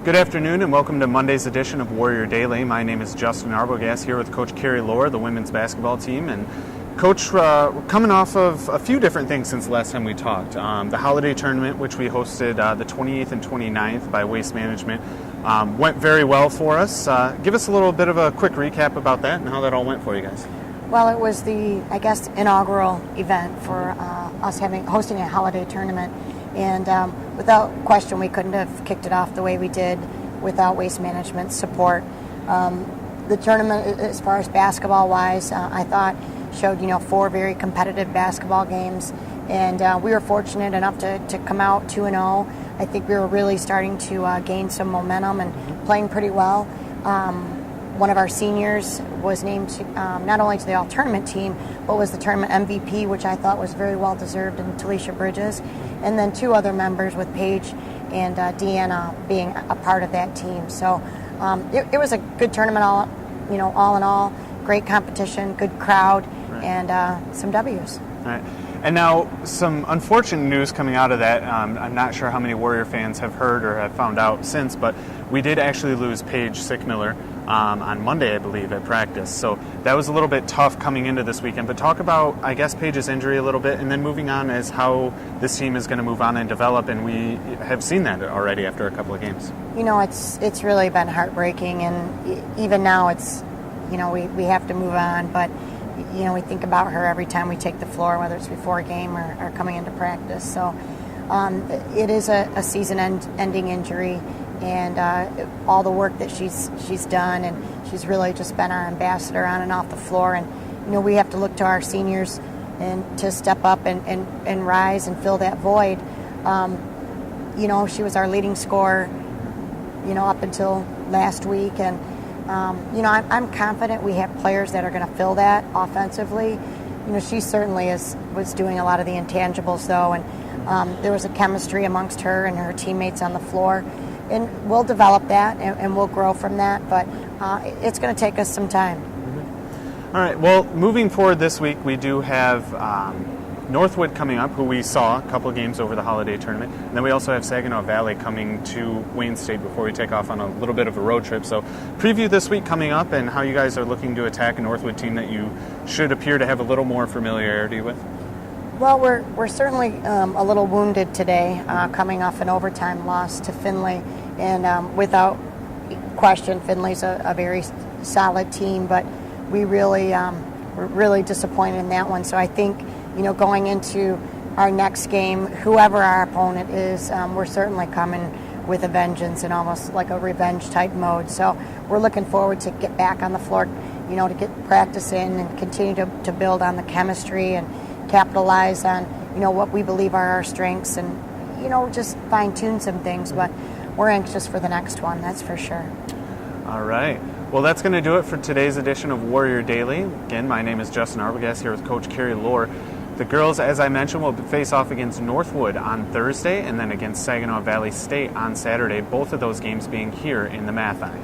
Good afternoon and welcome to Monday's edition of Warrior Daily. My name is Justin Arbogast here with Coach Carrie Lohr, the women's basketball team. And Coach, coming off of a few different things since the last time we talked. The holiday tournament, which we hosted the 28th and 29th by Waste Management, went very well for us. Give us a little bit of a quick recap about that and how that all went for you guys. Well, it was the, inaugural event for us hosting a holiday tournament. And without question, we couldn't have kicked it off the way we did without Waste Management's support. The tournament, as far as basketball-wise, I thought showed, 4 very competitive basketball games. And we were fortunate enough to come out 2-0. I think we were really starting to gain some momentum and playing pretty well. One of our seniors was named not only to the all-tournament team, but was the tournament MVP, which I thought was very well-deserved, in Talisha Bridges. And then 2 other members with Paige and Deanna being a part of that team. So it was a good tournament all in all. Great competition, good crowd, right. And some W's. All right. And now some unfortunate news coming out of that. I'm not sure how many Warrior fans have heard or have found out since, but we did actually lose Paige Sickmiller on Monday, I believe, at practice. So that was a little bit tough coming into this weekend. But talk about, I guess, Paige's injury a little bit, and then moving on as how this team is going to move on and develop. And we have seen that already after a couple of games. It's really been heartbreaking, and even now it's, we have to move on, but we think about her every time we take the floor, whether it's before a game or coming into practice. So it is a season-ending injury, and all the work that she's done, and she's really just been our ambassador on and off the floor. And we have to look to our seniors and to step up and rise and fill that void. She was our leading scorer, up until last week, and I'm confident we have players that are going to fill that offensively. She certainly was doing a lot of the intangibles, though, and there was a chemistry amongst her and her teammates on the floor. And we'll develop that, and we'll grow from that, but it's going to take us some time. All right, well, moving forward this week, we do have Northwood coming up, who we saw a couple of games over the holiday tournament. And then we also have Saginaw Valley coming to Wayne State before we take off on a little bit of a road trip. So preview this week coming up and how you guys are looking to attack a Northwood team that you should appear to have a little more familiarity with. Well, we're certainly a little wounded today, coming off an overtime loss to Findlay. And without question, Findlay's a very solid team, but we're really disappointed in that one. So I think, going into our next game, whoever our opponent is, we're certainly coming with a vengeance and almost like a revenge type mode. So we're looking forward to get back on the floor, to get practice in and continue to build on the chemistry and capitalize on, what we believe are our strengths and, just fine-tune some things. But we're anxious for the next one, that's for sure. All right. Well, that's going to do it for today's edition of Warrior Daily. Again, my name is Justin Arbogast here with Coach Carrie Lohr. The girls, as I mentioned, will face off against Northwood on Thursday and then against Saginaw Valley State on Saturday, both of those games being here in the Mathi.